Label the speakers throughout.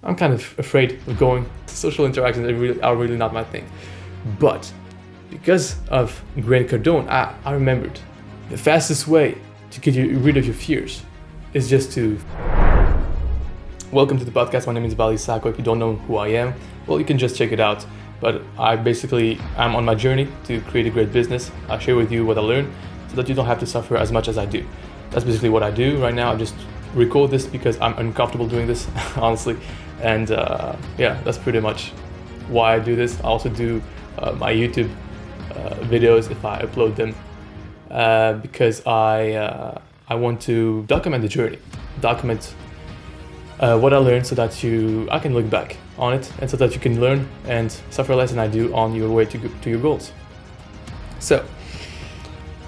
Speaker 1: I'm kind of afraid of going. Social interactions are really not my thing. But because of Grant Cardone, I remembered the fastest way to get rid of your fears is just to... Welcome to the podcast. My name is Ivaldi, Sako. If you don't know who I am, well, you can just check it out. But I'm on my journey to create a great business. I share with you what I learned so that you don't have to suffer as much as I do. That's basically what I do right now. I just record this because I'm uncomfortable doing this, honestly. And that's pretty much why I do this. I also do my YouTube videos if I upload them because I want to document the journey, document what I learned so that I can look back on it and so that you can learn and suffer less than I do on your way to your goals. So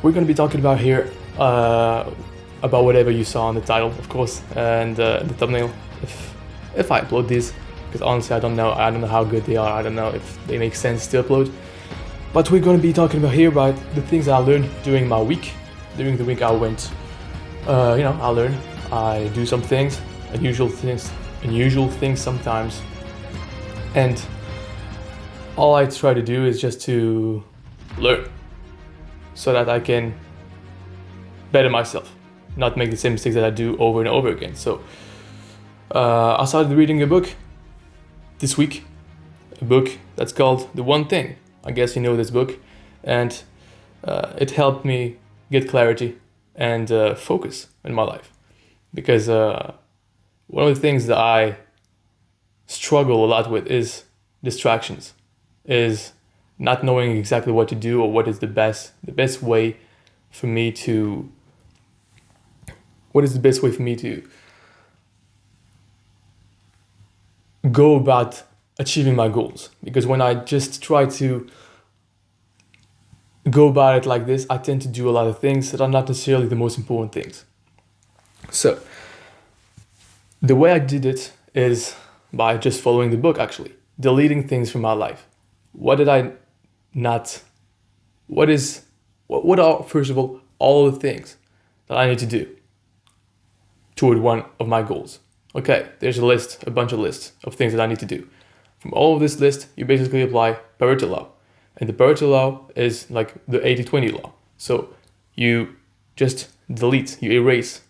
Speaker 1: we're going to be talking about here about whatever you saw on the title, of course, and the thumbnail. If I upload these, because honestly I don't know how good they are. I don't know if they make sense to upload. But we're going to be talking about here about the things that I learned during my week. During the week I went, I learned, I do some things, unusual things sometimes. And all I try to do is just to learn so that I can better myself, not make the same mistakes that I do over and over again. So I started reading a book this week, a book that's called The One Thing. I guess you know this book, and it helped me get clarity and focus in my life, because one of the things that I struggle a lot with is distractions, is not knowing exactly what to do or what is the best way for me to go about achieving my goals. Because when I just try to go about it like this, I tend to do a lot of things that are not necessarily the most important things. So the way I did it is by just following the book, actually, deleting things from my life. What are, first of all the things that I need to do toward one of my goals? Okay, there's a bunch of lists of things that I need to do. From all of this list, you basically apply Pareto Law. And the Pareto Law is like the 80-20 law. So you just delete, you erase,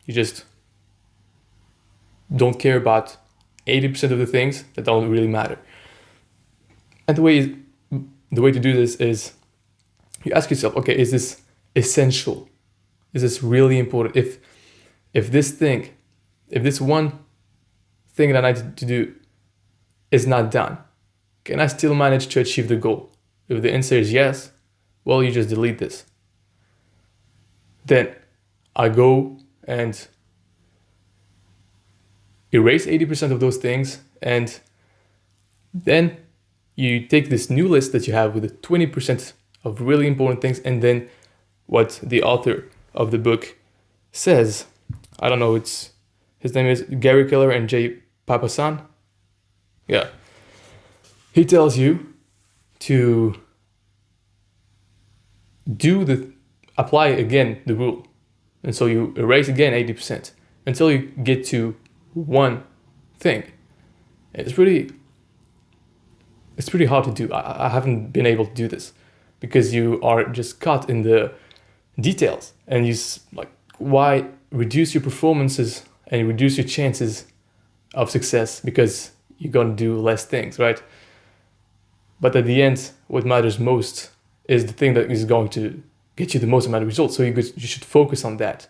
Speaker 1: you just don't care about 80% of the things that don't really matter. And the way to do this is you ask yourself, okay, is this essential? Is this really important? If this one thing that I need to do is not done, can I still manage to achieve the goal? If the answer is yes, well, you just delete this. Then I go and erase 80% of those things, and then you take this new list that you have with the 20% of really important things, and then what the author of the book says, I don't know, his name is Gary Keller and Jay Papasan. Yeah. He tells you to apply again the rule. And so you erase again 80% until you get to one thing. It's pretty hard to do. I haven't been able to do this because you are just caught in the details, and why reduce your performances and reduce your chances of success because you're going to do less things, right? But at the end, what matters most is the thing that is going to get you the most amount of results. So you should focus on that.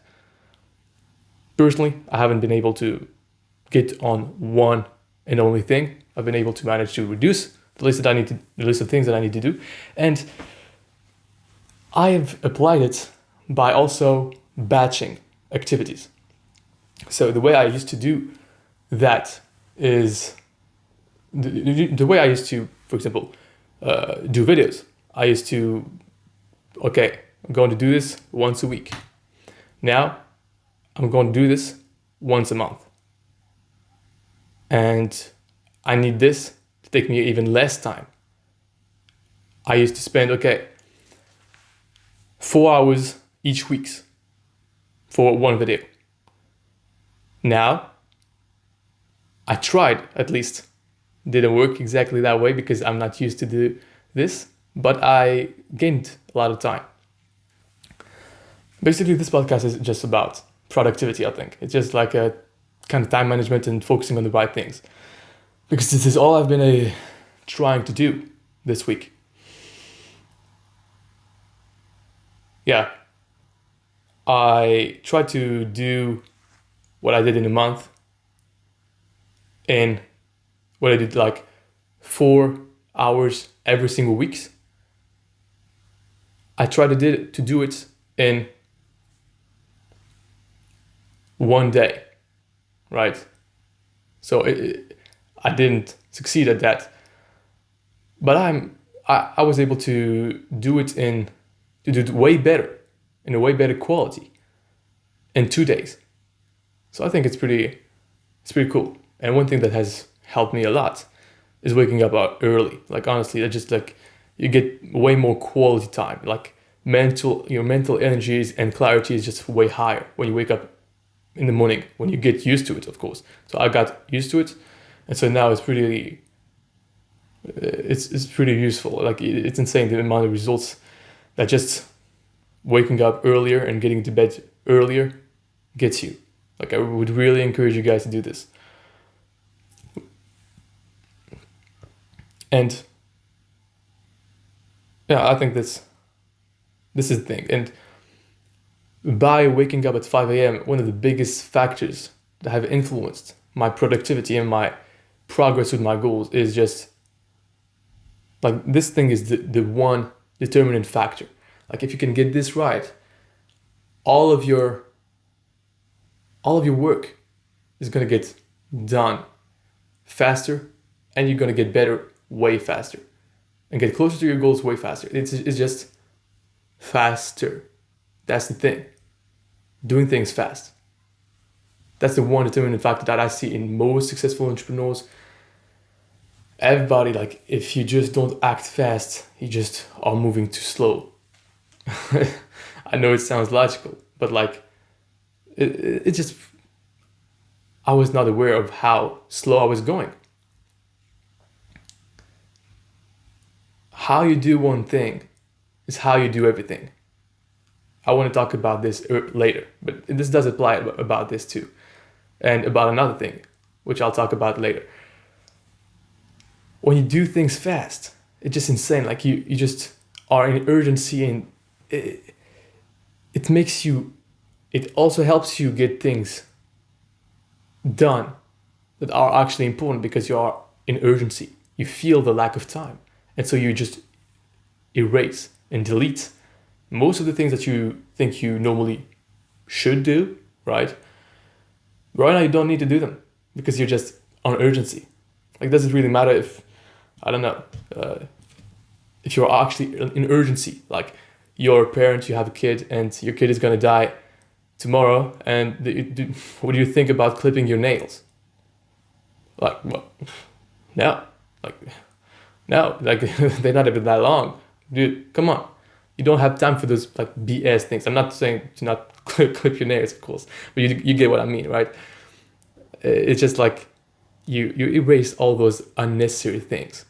Speaker 1: Personally, I haven't been able to get on one and only thing. I've been able to manage to reduce the list of things that I need to do. And I have applied it by also batching activities. So the way I used to do that is the way I used to, for example, do videos. I used to, I'm going to do this once a week. Now, I'm going to do this once a month. And I need this to take me even less time. I used to spend, 4 hours each week for one video. Now, I tried, at least. Didn't work exactly that way because I'm not used to do this, but I gained a lot of time. Basically, this podcast is just about productivity, I think. It's just like a kind of time management and focusing on the right things. Because this is all I've been trying to do this week. Yeah. I tried to do what I did in a month in what I did like 4 hours every single week. I tried to do it in one day, right? So I didn't succeed at that, but I was able to do it way better, in a way better quality, in 2 days. So I think it's pretty cool. And one thing that has helped me a lot is waking up early. Like honestly, I just like you get way more quality time. Like your mental energies and clarity is just way higher when you wake up in the morning, when you get used to it, of course. So I got used to it, and so now it's pretty useful. Like it's insane the amount of results that just waking up earlier and getting to bed earlier gets you. Like I would really encourage you guys to do this. And yeah, I think this is the thing. And by waking up at 5 a.m., one of the biggest factors that have influenced my productivity and my progress with my goals is just like this thing is the one determinant factor. Like if you can get this right, all of your work is going to get done faster, and you're going to get better way faster and get closer to your goals way faster. It's just faster. That's the thing. Doing things fast. That's the one determining factor that I see in most successful entrepreneurs. Everybody, like, if you just don't act fast, you just are moving too slow. I know it sounds logical, but like, it just, I was not aware of how slow I was going. How you do one thing is how you do everything. I want to talk about this later, but this does apply about this too. And about another thing, which I'll talk about later. When you do things fast, it's just insane. Like you just are in urgency, and it also helps you get things done that are actually important because you are in urgency. You feel the lack of time. And so you just erase and delete most of the things that you think you normally should do, right? Right now you don't need to do them because you're just on urgency. Like, does it really matter if, I don't know, if you're actually in urgency? Like, you're a parent, you have a kid, and your kid is gonna die tomorrow, and what do you think about clipping your nails? Like, well, no, they're not even that long. Dude, come on. You don't have time for those like BS things. I'm not saying to not clip your nails, of course, but you get what I mean, right? It's just like you erase all those unnecessary things.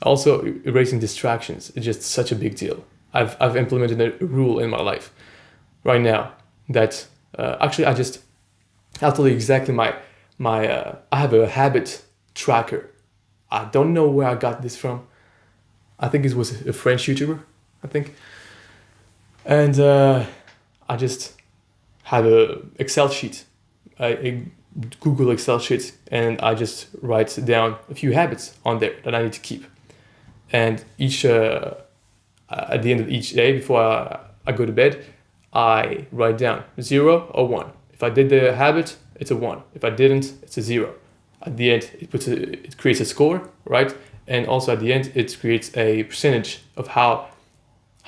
Speaker 1: Also, erasing distractions is just such a big deal. I've implemented a rule in my life right now that actually I'll tell you exactly my I have a habit tracker. I don't know where I got this from. I think it was a French YouTuber, I think. And I just have a Excel sheet, a Google Excel sheet, and I just write down a few habits on there that I need to keep. And each at the end of each day before I go to bed, I write down 0 or 1. If I did the habit, it's a 1. If I didn't, it's a 0. At the end, it creates a score, right? And also at the end, it creates a percentage of how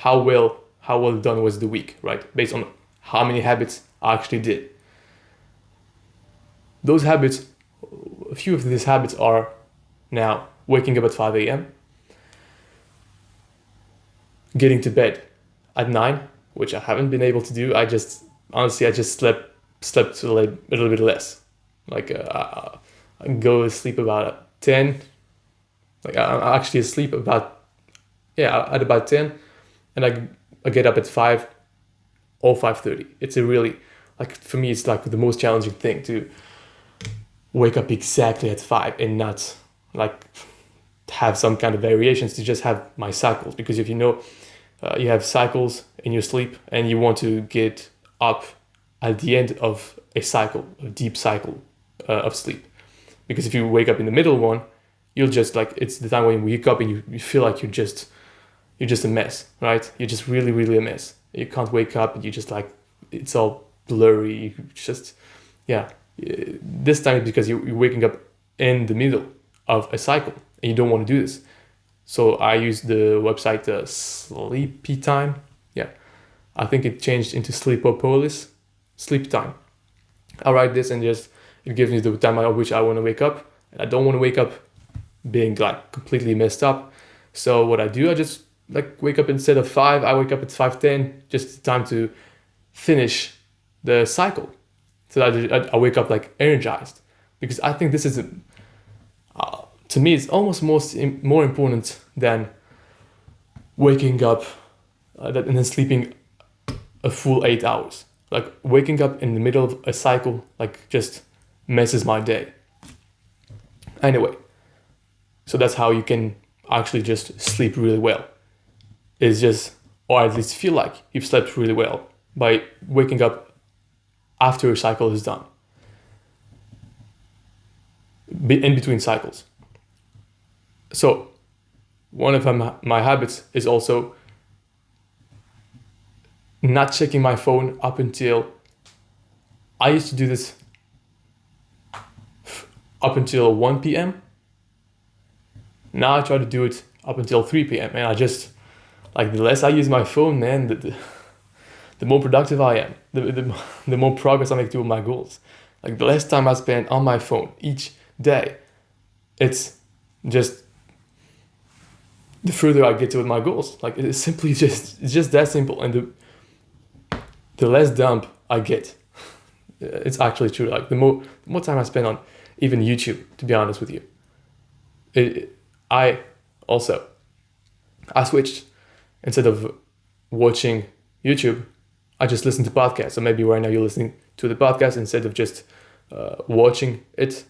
Speaker 1: well done was the week, right? Based on how many habits I actually did. Those habits, a few of these habits are now waking up at 5 a.m., getting to bed at 9, which I haven't been able to do. I just slept a little bit less. Like I go to sleep about 10. Like I'm actually asleep at about 10, and I get up at 5 or 5:30. It's a really, like, for me, it's like the most challenging thing to wake up exactly at 5 and not like have some kind of variations, to just have my cycles. Because if you know, you have cycles in your sleep and you want to get up at the end of a cycle, a deep cycle of sleep. Because if you wake up in the middle one, you'll just like, it's the time when you wake up and you feel like you're just a mess, right? You're just really, really a mess. You can't wake up and you just like, it's all blurry. You just, yeah. This time it's because you're waking up in the middle of a cycle and you don't want to do this. So I use the website Sleepy Time. Yeah, I think it changed into Sleepopolis, Sleep Time. I write this and just, it gives me the time at which I want to wake up. And I don't want to wake up being like completely messed up. So what I do, I just like wake up instead of 5, I wake up at 5:10, just time to finish the cycle. So I wake up like energized, because I think this is, to me, it's almost more important than waking up and then sleeping a full 8 hours. Like waking up in the middle of a cycle, like just messes my day. Anyway, so that's how you can actually just sleep really well. Is just, or at least feel like you've slept really well, by waking up after your cycle is done, in between cycles. So one of my habits is also not checking my phone up until, I used to do this up until 1 p.m. Now I try to do it up until 3 p.m. And I just, like, the less I use my phone, man, the more productive I am, the more progress I make toward my goals. Like the less time I spend on my phone each day, it's just, the further I get toward my goals. Like it's simply it's just that simple. And the less dumb I get, it's actually true. Like the more time I spend on even YouTube, to be honest with you. I switched, instead of watching YouTube, I just listen to podcasts. So maybe right now you're listening to the podcast instead of just watching it.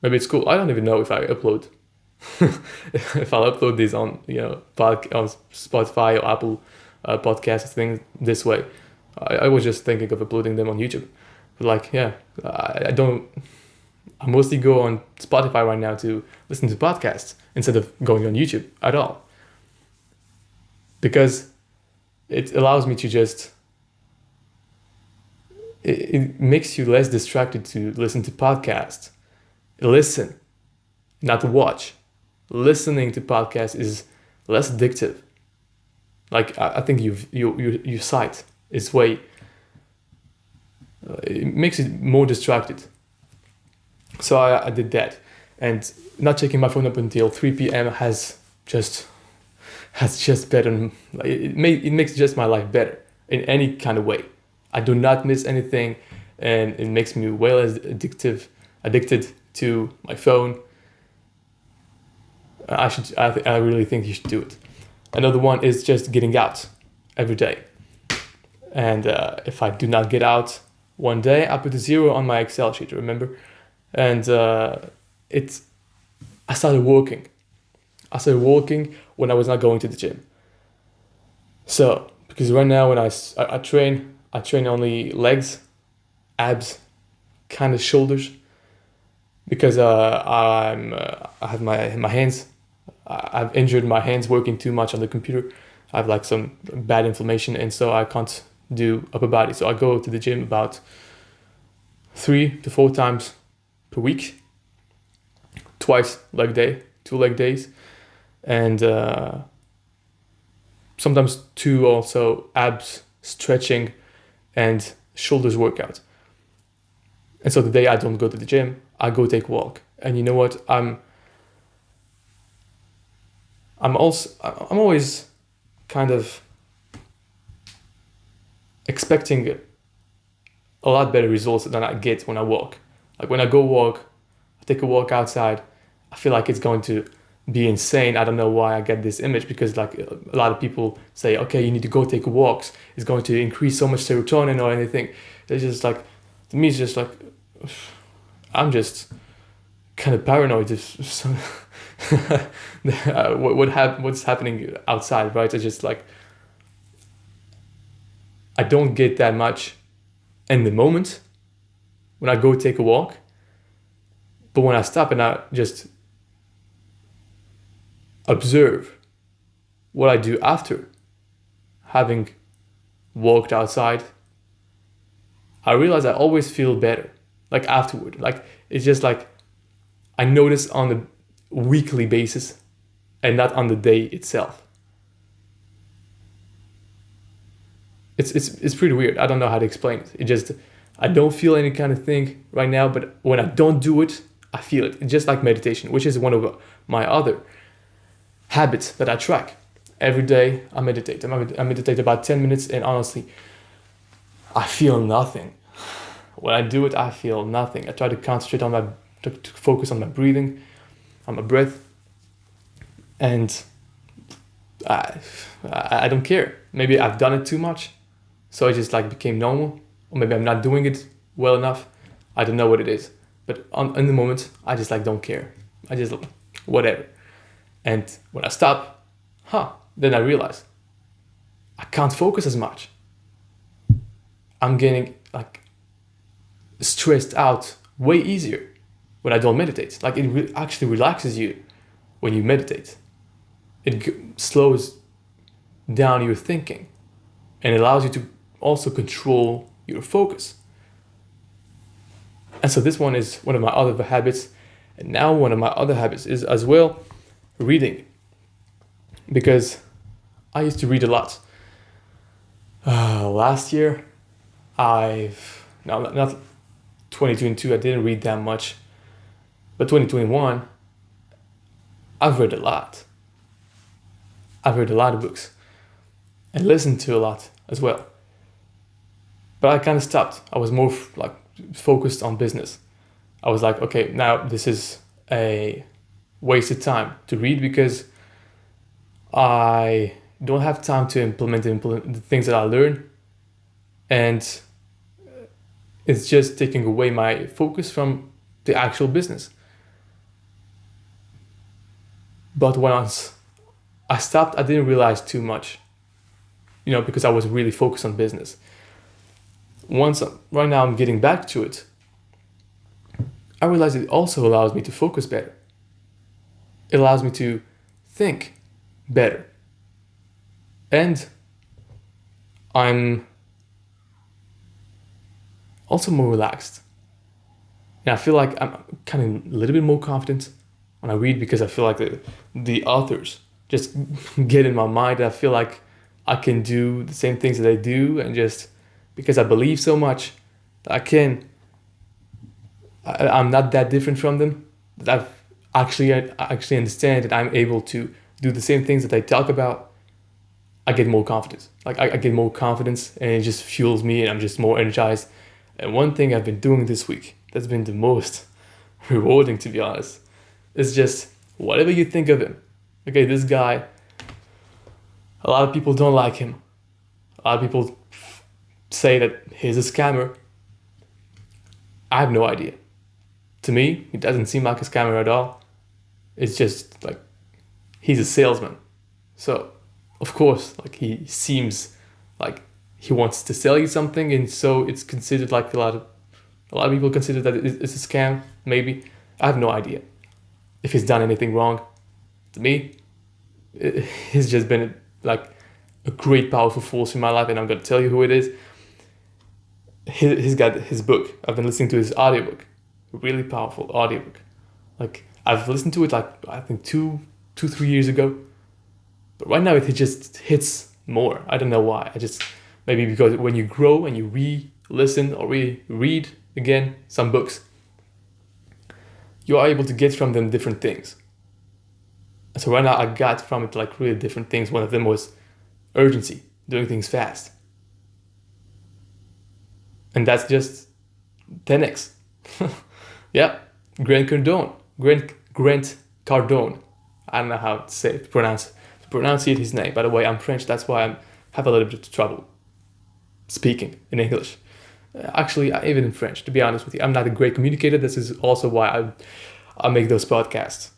Speaker 1: Maybe it's cool. I don't even know if I upload, if I'll upload these on, on Spotify or Apple podcasts, things this way. I was just thinking of uploading them on YouTube. But like, yeah, I mostly go on Spotify right now to listen to podcasts instead of going on YouTube at all. Because it allows me to just, it makes you less distracted to listen to podcasts. Listen, not watch. Listening to podcasts is less addictive. Like I think your sight is way, it makes it more distracted. So I did that, and not checking my phone up until 3 p.m. has just better. It makes just my life better in any kind of way. I do not miss anything, and it makes me way less addicted to my phone. I really think you should do it. Another one is just getting out every day. And if I do not get out one day, I put a 0 on my Excel sheet, remember? And I started walking. I started walking when I was not going to the gym. So, because right now when I train only legs, abs, kind of shoulders, because I have my hands. I've injured my hands working too much on the computer. I have like some bad inflammation, and so I can't do upper body. So I go to the gym about 3 to 4 times per week, twice leg day, 2 leg days, and sometimes 2 also abs, stretching, and shoulders workout. And so the day I don't go to the gym, I go take a walk. And you know what? I'm always kind of expecting a lot better results than I get when I walk. Like when I go walk, I take a walk outside, I feel like it's going to be insane. I don't know why I get this image, because like a lot of people say, okay, you need to go take walks. It's going to increase so much serotonin or anything. It's just like, to me, it's just like, I'm just kind of paranoid. What's happening outside, right? It's just like, I don't get that much in the moment when I go take a walk. But when I stop and I just observe what I do after having walked outside, I realize I always feel better, like afterward. Like, it's just like I notice on a weekly basis and not on the day itself. It's pretty weird. I don't know how to explain it. It just, I don't feel any kind of thing right now, but when I don't do it, I feel it. It's just like meditation, which is one of my other habits that I track. Every day I meditate. I meditate about 10 minutes, and honestly, I feel nothing. When I do it, I feel nothing. I try to concentrate on to focus on my breathing, on my breath, and I don't care. Maybe I've done it too much, so it just like became normal, or maybe I'm not doing it well enough. I don't know what it is, but in the moment, I just like don't care. I just whatever. And when I stop, then I realize I can't focus as much. I'm getting like stressed out way easier when I don't meditate. Like, it actually relaxes you when you meditate. It slows down your thinking and allows you to also control your focus. And so this one is one of my other habits. And now one of my other habits is as well reading, because I used to read a lot. Last year, not 2022, I didn't read that much, but 2021, I've read a lot. I've read a lot of books and listened to a lot as well. But I kind of stopped. I was more like focused on business. I was like, okay, now this is a wasted time to read, because I don't have time to implement the things that I learn, and it's just taking away my focus from the actual business. But once I stopped, I didn't realize too much, because I was really focused on business. Right now I'm getting back to it, I realize it also allows me to focus better. It allows me to think better. And I'm also more relaxed. And I feel like I'm kind of a little bit more confident when I read, because I feel like the authors just get in my mind. I feel like I can do the same things that they do, and just because I believe so much, I'm not that different from them, that I actually understand that I'm able to do the same things that they talk about. I get more confidence. Like, I get more confidence, and it just fuels me, and I'm just more energized. And one thing I've been doing this week that's been the most rewarding, to be honest, is just whatever you think of him. Okay, this guy, a lot of people don't like him. A lot of people say that he's a scammer. I have no idea. To me, he doesn't seem like a scammer at all. It's just like he's a salesman. So, of course, like, he seems like he wants to sell you something, and so it's considered like a lot of people consider that it's a scam. Maybe, I have no idea if he's done anything wrong. To me, he's just been like a great, powerful force in my life, and I'm gonna tell you who it is. He's got his book. I've been listening to his audiobook, really powerful audiobook. Like, I've listened to it like, I think 2-3 years ago, but right now it just hits more. I don't know why. Maybe because when you grow and you re-listen or reread again some books, you are able to get from them different things. And so right now I got from it like really different things. One of them was urgency, doing things fast. And that's just 10x. Yeah, Grant Cardone. Grant Cardone. I don't know how to say it, pronounce his name. By the way, I'm French, that's why I have a little bit of trouble speaking in English. Actually, even in French, to be honest with you. I'm not a great communicator. This is also why I make those podcasts.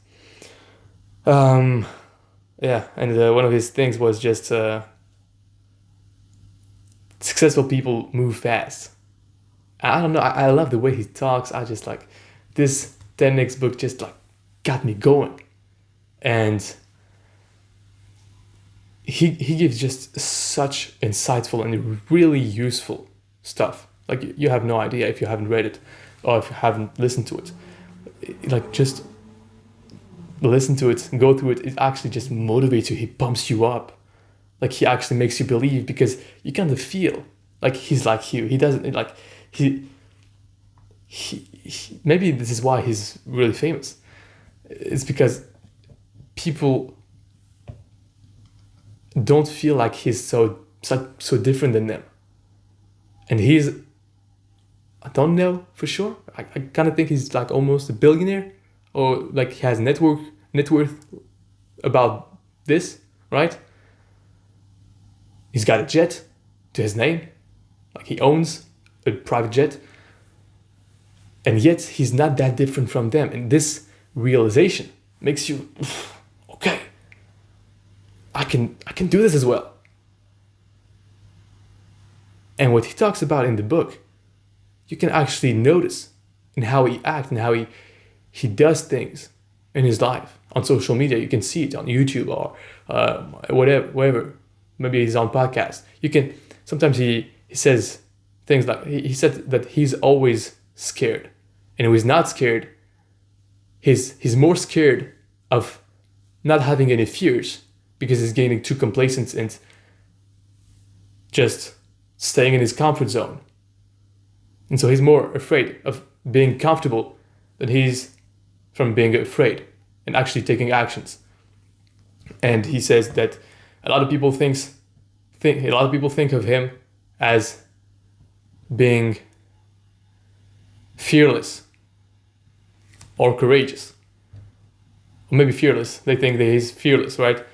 Speaker 1: Yeah, and one of his things was just successful people move fast. I don't know, I love the way he talks. I just like, this 10x book just like got me going. And he gives just such insightful and really useful stuff. Like, you have no idea if you haven't read it or if you haven't listened to it. Like, just listen to it, go through it. It actually just motivates you. He pumps you up. Like, he actually makes you believe, because you kind of feel like he's like you. He doesn't, like, he maybe this is why he's really famous. It's because people don't feel like he's so different than them. And I don't know for sure. I kind of think he's like almost a billionaire, or like he has net worth about this, right? He's got a jet to his name. Like, he owns a private jet. And yet he's not that different from them. And this realization makes you, okay, I can do this as well. And what he talks about in the book, you can actually notice in how he acts and how he does things in his life. On social media, you can see it on YouTube or wherever. Maybe he's on podcast. You can, sometimes he says things like, he said that he's always scared. And when he's not scared, he's more scared of not having any fears, because he's getting too complacent and just staying in his comfort zone. And so he's more afraid of being comfortable than he's from being afraid and actually taking actions. And he says that a lot of people think of him as being fearless or courageous, or maybe fearless. They think that he's fearless, right?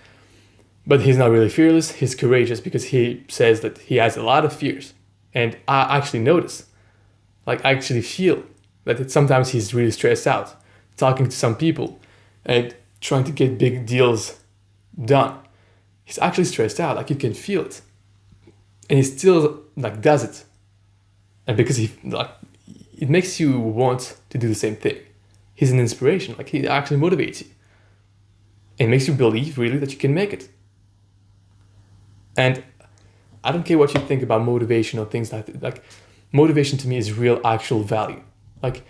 Speaker 1: But he's not really fearless. He's courageous, because he says that he has a lot of fears. And I actually notice, like, I actually feel that sometimes he's really stressed out, talking to some people and trying to get big deals done. He's actually stressed out, like, you can feel it. And he still, like, does it. And because it makes you want to do the same thing. He's an inspiration, like, he actually motivates you. It makes you believe really that you can make it. And I don't care what you think about motivation or things like that. Like, motivation to me is real actual value. Like,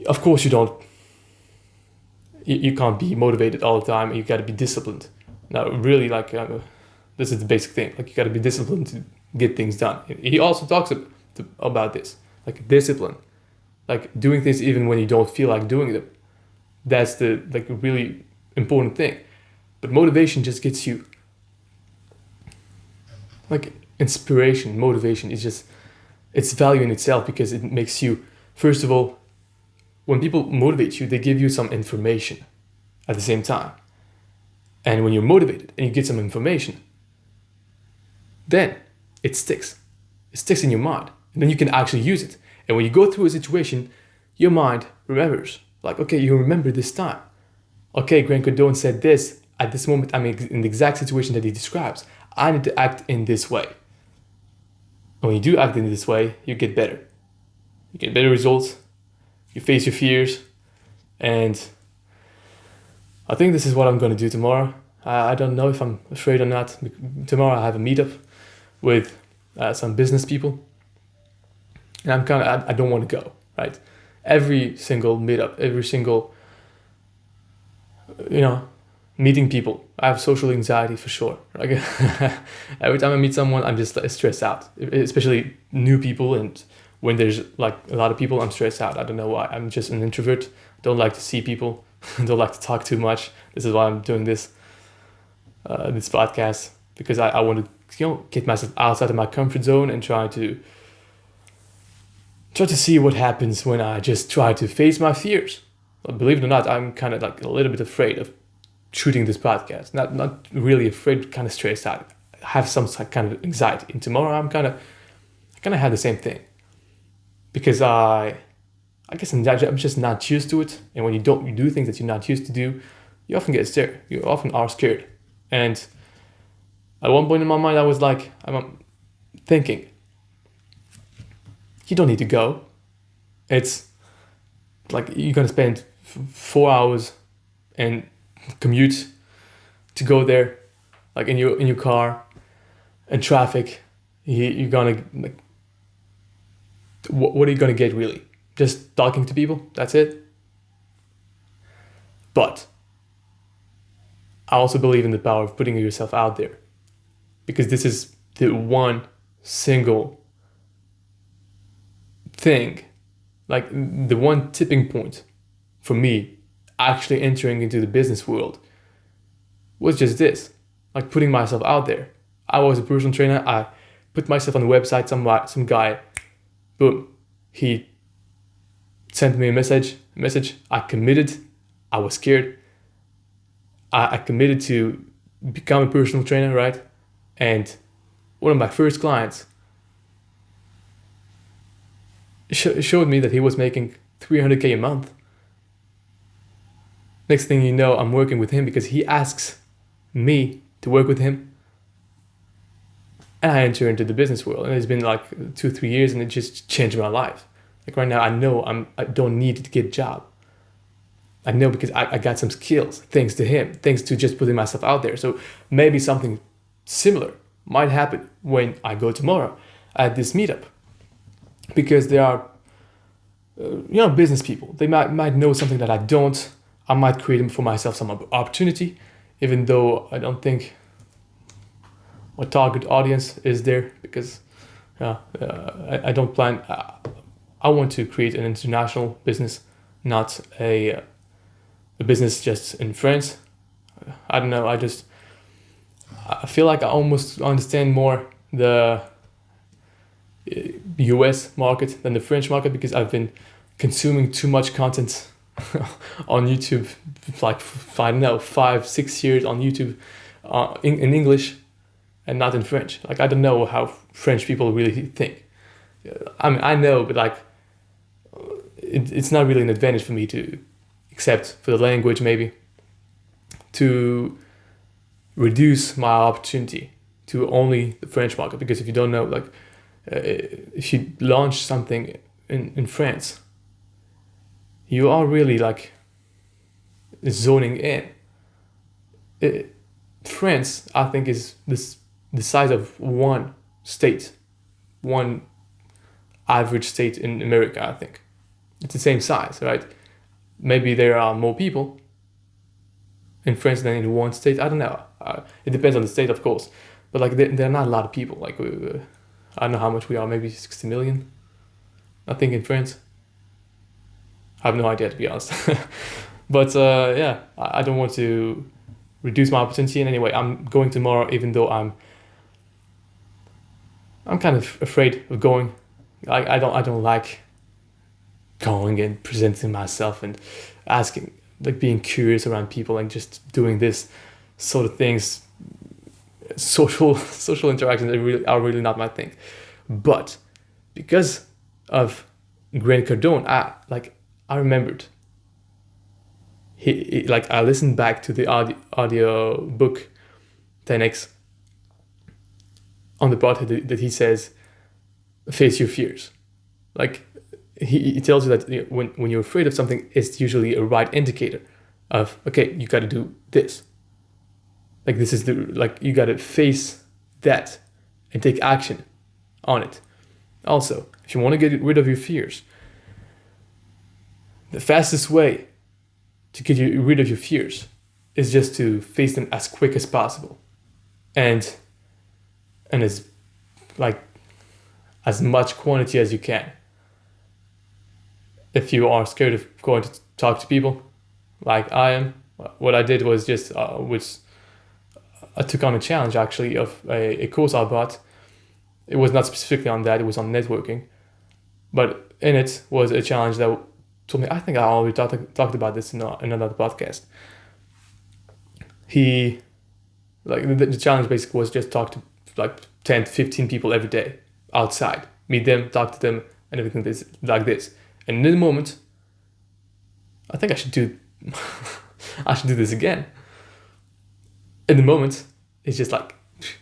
Speaker 1: of course you can't be motivated all the time, and you got to be disciplined. Now, really, like, this is the basic thing. Like, you got to be disciplined to get things done. He also talks about this, like, discipline, like doing things even when you don't feel like doing them. That's the, like, really important thing. But motivation just gets you, like, inspiration, motivation is just, it's value in itself, because it makes you, first of all, when people motivate you, they give you some information at the same time. And when you're motivated and you get some information, then it sticks. It sticks in your mind. And then you can actually use it. And when you go through a situation, your mind remembers. Like, okay, you remember this time. Okay, Grant Cardone said this. At this moment, I'm in the exact situation that he describes. I need to act in this way. And when you do act in this way, you get better. You get better results. You face your fears. And I think this is what I'm going to do tomorrow. I don't know if I'm afraid or not. Tomorrow I have a meetup with some business people. And I don't want to go, right? Every single meetup, every single, meeting people, I have social anxiety for sure. Like, every time I meet someone, I'm just stressed out, especially new people. And when there's like a lot of people, I'm stressed out. I don't know why. I'm just an introvert. Don't like to see people. Don't like to talk too much. This is why I'm doing this podcast, because I want to get myself outside of my comfort zone and try to try to see what happens when I just try to face my fears. But believe it or not, I'm kind of like a little bit afraid of shooting this podcast. Not really afraid, kind of stressed out. I have some kind of anxiety. And tomorrow I kind of had the same thing. Because I guess I'm just not used to it. And when you do things that you're not used to do, you often get scared. You often are scared. And at one point in my mind, I was like, I'm thinking, you don't need to go. It's like you're gonna spend 4 hours and commute to go there, like in your car, and traffic. You're gonna like, what are you gonna get really? Just talking to people. That's it. But I also believe in the power of putting yourself out there, because this is the one single thing, like the one tipping point for me actually entering into the business world was just this, like putting myself out there. I was a personal trainer. I put myself on the website. Some guy, boom, he sent me a message. I committed. I was scared. I committed to become a personal trainer, right? And one of my first clients showed me that he was making $300K a month. Next thing you know, I'm working with him because he asks me to work with him. And I enter into the business world. And it's been like 2-3 years and it just changed my life. Like right now, I know I don't need to get a job. I know because I got some skills thanks to him, thanks to just putting myself out there. So maybe something similar might happen when I go tomorrow at this meetup. Because they are, business people. They might know something that I don't. I might create for myself some opportunity, even though I don't think my target audience is there, because I don't plan. I want to create an international business, not a business just in France. I don't know. I feel like I almost understand more the US market than the French market, because I've been consuming too much content on YouTube, like, I don't know, 5-6 years on YouTube in English and not in French. Like, I don't know how French people really think. I mean, I know, but like, it's not really an advantage for me to, except for the language maybe, to reduce my opportunity to only the French market. Because if you don't know, like, if you launch something in France, you are really like zoning in. France, I think, is the size of one state, one average state in America. I think it's the same size, right? Maybe there are more people in France than in one state. I don't know. It depends on the state, of course. But like, there are not a lot of people. Like, I don't know how much we are, maybe 60 million, I think, in France. I have no idea, to be honest. But yeah, I don't want to reduce my opportunity in any way. I'm going tomorrow, even though I'm kind of afraid of going. I don't like going and presenting myself and asking, like, being curious around people and just doing this sort of things. Social interactions are really not my thing. But because of Grant Cardone, I remembered. He like, I listened back to the audio book 10x on the part that he says, face your fears. Like, he tells you that, you know, when you're afraid of something, it's usually a right indicator of, okay, you got to do this. Like, this is you got to face that and take action on it. Also, if you want to get rid of your fears, the fastest way to get rid of your fears is just to face them as quick as possible, and as much quantity as you can. If you are scared of going to talk to people, like I am, what I did was just I took on a challenge, actually, of a course I bought. It was not specifically on that, it was on networking. But in it was a challenge that told me, I think I already talked about this in another podcast. The challenge basically was just talk to like 10 to 15 people every day outside, meet them, talk to them, and everything like this. And in the moment, I think I should do this again. In the moment, it's just like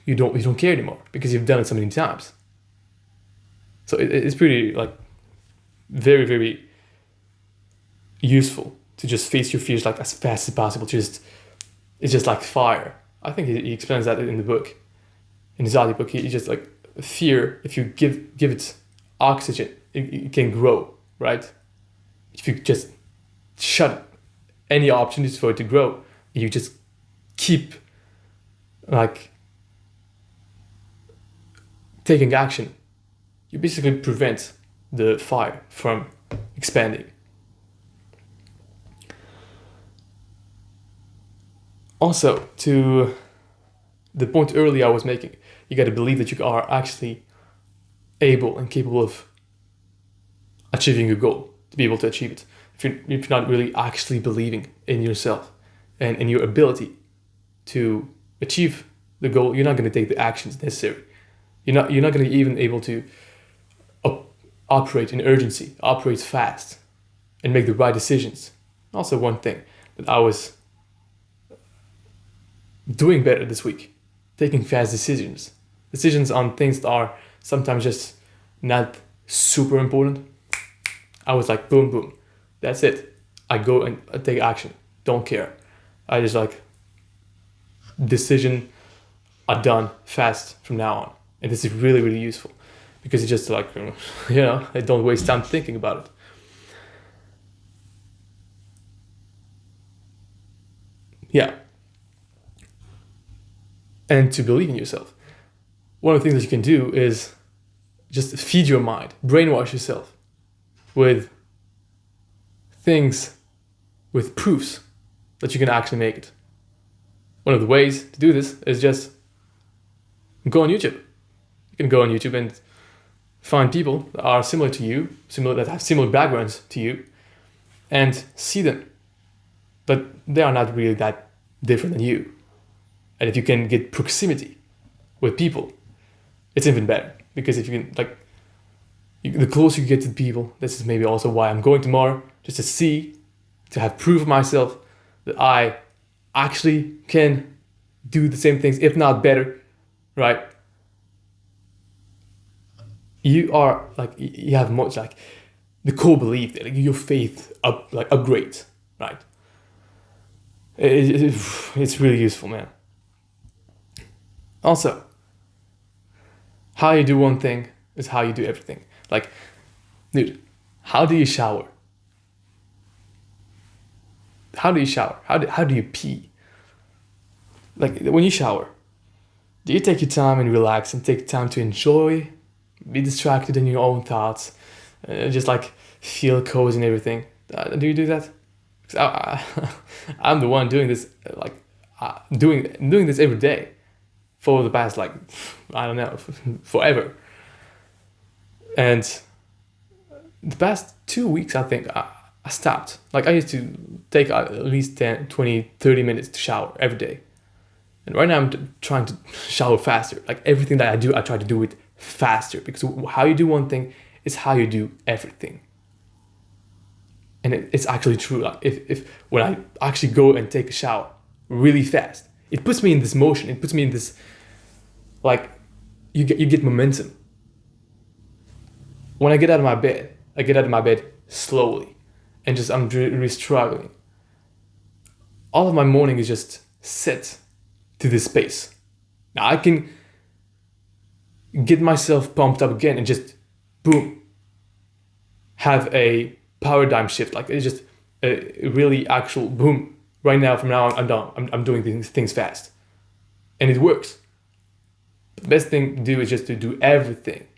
Speaker 1: you don't care anymore because you've done it so many times. So it's pretty like very, very useful to just face your fears like as fast as possible. It's just like fire. I think he explains that in the book, in his audiobook. He just like fear. If you give it oxygen, it can grow, right? If you just shut any opportunities for it to grow, you just keep like taking action, you basically prevent the fire from expanding. Also, to the point earlier I was making, you got to believe that you are actually able and capable of achieving your goal, to be able to achieve it. If you're not really actually believing in yourself and in your ability to achieve the goal, you're not going to take the actions necessary. You're not going to be even able to operate in urgency, operate fast, and make the right decisions. Also, one thing that I was doing better this week, taking fast decisions on things that are sometimes just not super important. I was like, boom, boom, that's it. I go and I take action, don't care. I just like, decision are done fast from now on. And this is really, really useful because it's just like, I don't waste time thinking about it. Yeah. And to believe in yourself. One of the things that you can do is just feed your mind, brainwash yourself with things, with proofs that you can actually make it. One of the ways to do this is just go on YouTube. You can go on YouTube and find people that are similar to you, that have similar backgrounds to you, and see them. But they are not really that different than you. And if you can get proximity with people, it's even better. Because if you can, the closer you get to people, this is maybe also why I'm going tomorrow, just to have proof of myself that I actually can do the same things, if not better, right? You are you have much the core belief that your faith upgrades, right? It's really useful, man. Also, how you do one thing is how you do everything. Dude, how do you shower? How do you shower? How do you pee? When you shower, do you take your time and relax and take time to enjoy, be distracted in your own thoughts, just feel cozy and everything? Do you do that? Because I'm the one doing this, doing this every day for the past I don't know, forever. And the past 2 weeks, I think I stopped. I used to take at least 10, 20, 30 minutes to shower every day. And right now I'm trying to shower faster. Everything that I do, I try to do it faster. Because how you do one thing is how you do everything. And it's actually true. If when I actually go and take a shower really fast, it puts me in this motion. It puts me in this, you get momentum. When I get out of my bed slowly, and I'm really struggling. All of my morning is just set to this space. Now I can get myself pumped up again and just boom, have a paradigm shift. It's just a really actual boom. Right now, from now on, I'm done. I'm doing things fast, and it works. The best thing to do is just to do everything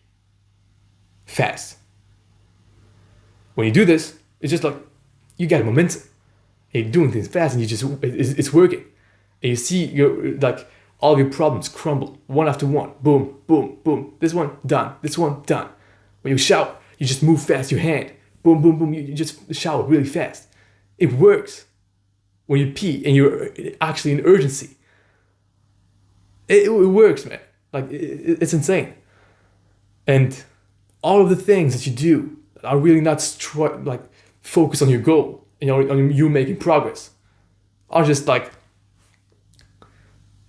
Speaker 1: fast. When you do this, it's just you get momentum. And you're doing things fast, and it's working. And you see your all of your problems crumble one after one. Boom, boom, boom. This one done. This one done. When you shower, You just move fast your hand. Boom, boom, boom. You just shower really fast. It works when you pee and you're actually in urgency. It works, man. Like, it's insane. And all of the things that you do that are really not focus on your goal and on you making progress are just like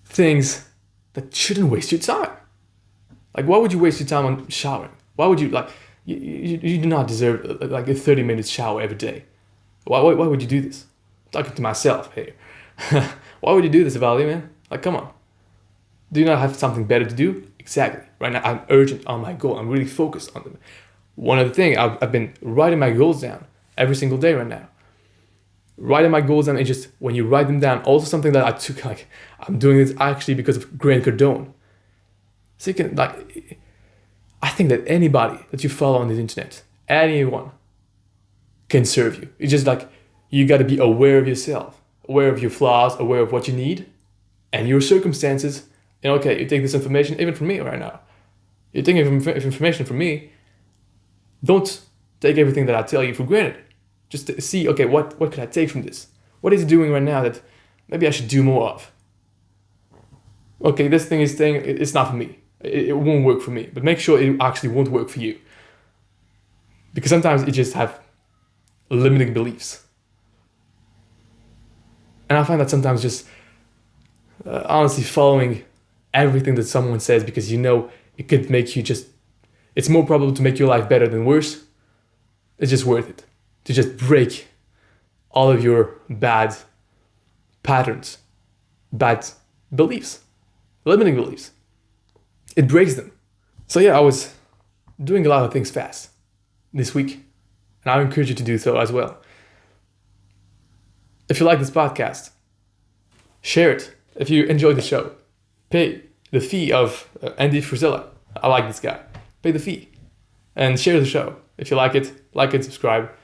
Speaker 1: things that shouldn't waste your time. Like, why would you waste your time on showering? Why would you, like, you do not deserve like a 30-minute shower every day. Why would you do this? I'm talking to myself here. Why would you do this, Ivaldi, man? Like, come on. Do you not have something better to do? Exactly. Right now, I'm urgent on my goal. I'm really focused on them. One of the things, I've been writing my goals down every single day right now. Writing my goals down, and just when you write them down, also something that I took, like, I'm doing this actually because of Grant Cardone. So you can, like, I think that anybody that you follow on the internet, anyone can serve you. It's just like, you got to be aware of yourself, aware of your flaws, aware of what you need and your circumstances. And okay, you take this information, even from me right now. You're taking information from me. Don't take everything that I tell you for granted. Just to see, okay, what could I take from this? What is it doing right now that maybe I should do more of? Okay, this thing is saying it's not for me. It won't work for me. But make sure it actually won't work for you. Because sometimes you just have limiting beliefs. And I find that sometimes just honestly following everything that someone says because you know it could make you just, it's more probable to make your life better than worse. It's just worth it to just break all of your bad patterns, bad beliefs, limiting beliefs. It breaks them. So yeah, I was doing a lot of things fast this week, and I encourage you to do so as well. If you like this podcast, share it. If you enjoyed the show, pay the fee of Andy Frizella. I like this guy. Pay the fee and share the show. If you like it, subscribe.